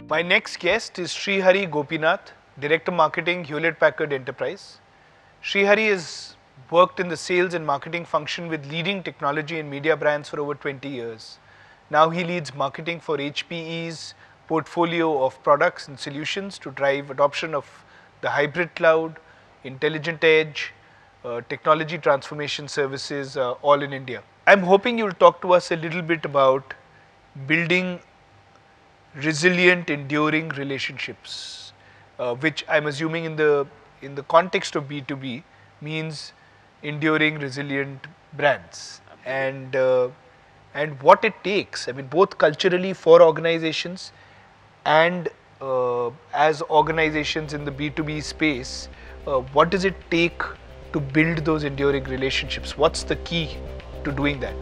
My next guest is Srihari Gopinath, Director Marketing, Hewlett Packard Enterprise. Srihari has worked in the sales and marketing function with leading technology and media brands for over 20 years. Now he leads marketing for HPE's portfolio of products and solutions to drive adoption of the hybrid cloud, intelligent edge, technology transformation services, all in India. I'm hoping you'll talk to us a little bit about building resilient, enduring relationships, which I'm assuming in the context of B2B means enduring, resilient brands, and what it takes. I mean, both culturally for organizations and as organizations in the B2B space, what does it take to build those enduring relationships? What's the key to doing that?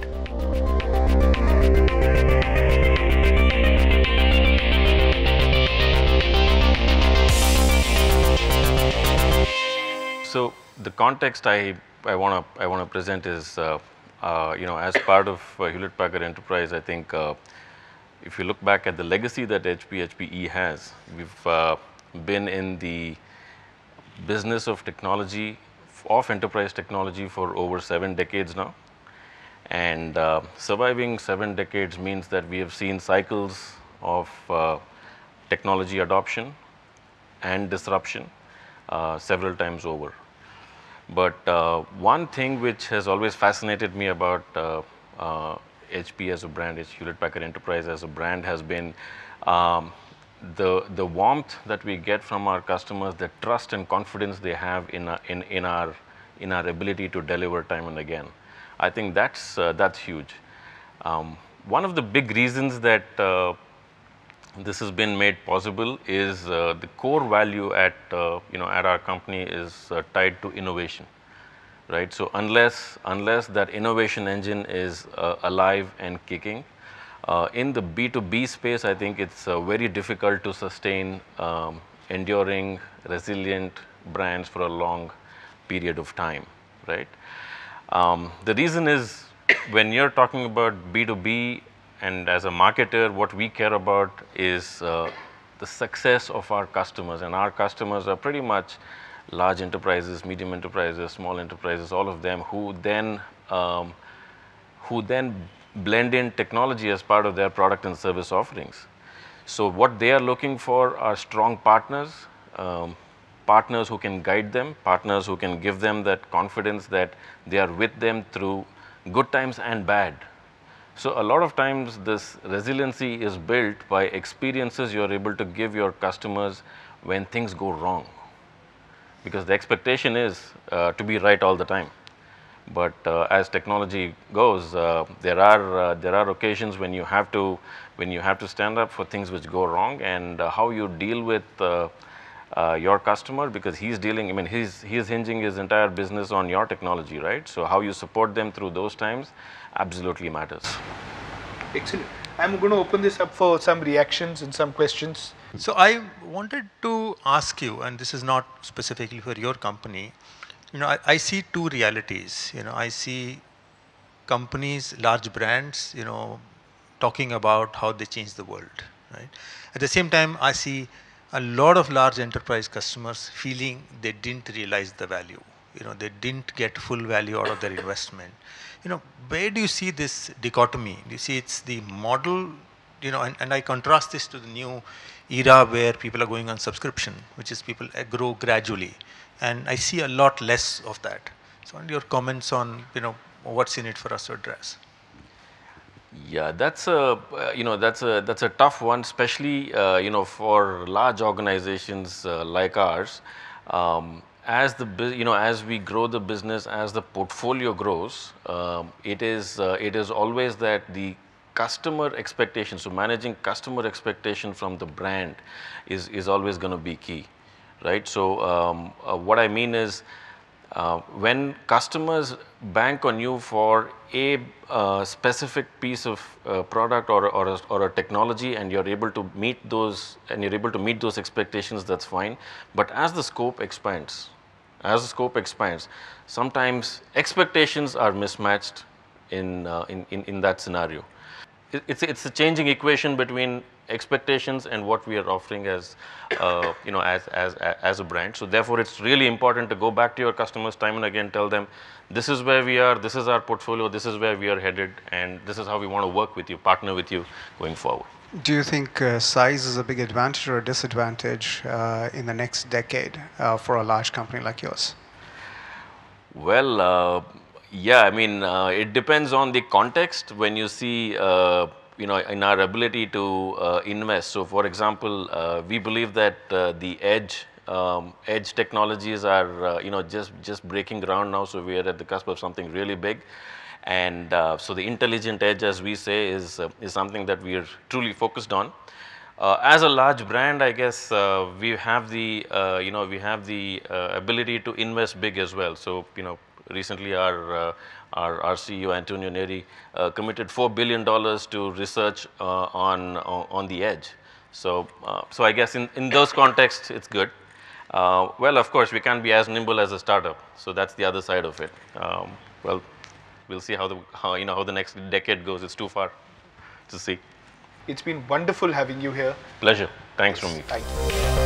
So the context I want to present is as part of Hewlett Packard Enterprise, I think if you look back at the legacy that HPE has, we've been in the business of technology, of enterprise technology for over 7 decades now. And surviving 7 decades means that we have seen cycles of technology adoption and disruption several times over. But one thing which has always fascinated me about HP as a brand, Hewlett Packard Enterprise as a brand, has been the warmth that we get from our customers, the trust and confidence they have in our ability to deliver time and again. I think that's huge. One of the big reasons that this has been made possible is the core value at our company is tied to innovation, right? So unless that innovation engine is alive and kicking, in the B2B space, I think it's very difficult to sustain enduring, resilient brands for a long period of time, right? The reason is when you're talking about B2B, and as a marketer, what we care about is the success of our customers, and our customers are pretty much large enterprises, medium enterprises, small enterprises, all of them who then blend in technology as part of their product and service offerings. So what they are looking for are strong partners, partners who can guide them, partners who can give them that confidence that they are with them through good times and bad. So a lot of times this resiliency is built by experiences you are able to give your customers when things go wrong, because the expectation is to be right all the time. But as technology goes, there are occasions when you have to stand up for things which go wrong, and how you deal with your customer, because he's hinging his entire business on your technology, right? So how you support them through those times absolutely matters. Excellent. I'm going to open this up for some reactions and some questions. So I wanted to ask you, and this is not specifically for your company, I see two realities. I see companies, large brands, talking about how they change the world, right? At the same time, I see a lot of large enterprise customers feeling they didn't realize the value. They didn't get full value out of their investment. Where do you see this dichotomy? Do you see it's the model, and I contrast this to the new era where people are going on subscription, which is people grow gradually. And I see a lot less of that. So what are your comments on, what's in it for us to address? Yeah, that's a tough one, especially for large organizations like ours. As we grow the business, as the portfolio grows, it is always that the customer expectation. So managing customer expectation from the brand is always going to be key, right? So what I mean is, when customers bank on you for a specific piece of product or a technology, and you're able to meet those expectations, that's fine. But as the scope expands, sometimes expectations are mismatched in that scenario. it's a changing equation between expectations and what we are offering as as a brand. So therefore, it's really important to go back to your customers time and again, tell them this is where we are, this is our portfolio, this is where we are headed, and this is how we want to work with you, partner with you going forward. Do you think size is a big advantage or a disadvantage in the next decade for a large company like yours? Well, yeah, I mean, it depends on the context. When you see, in our ability to invest. So, for example, we believe that the edge technologies are, just breaking ground now. So, we are at the cusp of something really big. And so, the intelligent edge, as we say, is something that we are truly focused on. As a large brand, I guess we have the ability to invest big as well. So recently our CEO Antonio Neri committed $4 billion to research on the edge. So I guess in those contexts it's good. Well, of course we can't be as nimble as a startup. So that's the other side of it. Well, we'll see how the next decade goes. It's too far to see. It's been wonderful having you here. Pleasure. Thanks, Rameet. Thank you.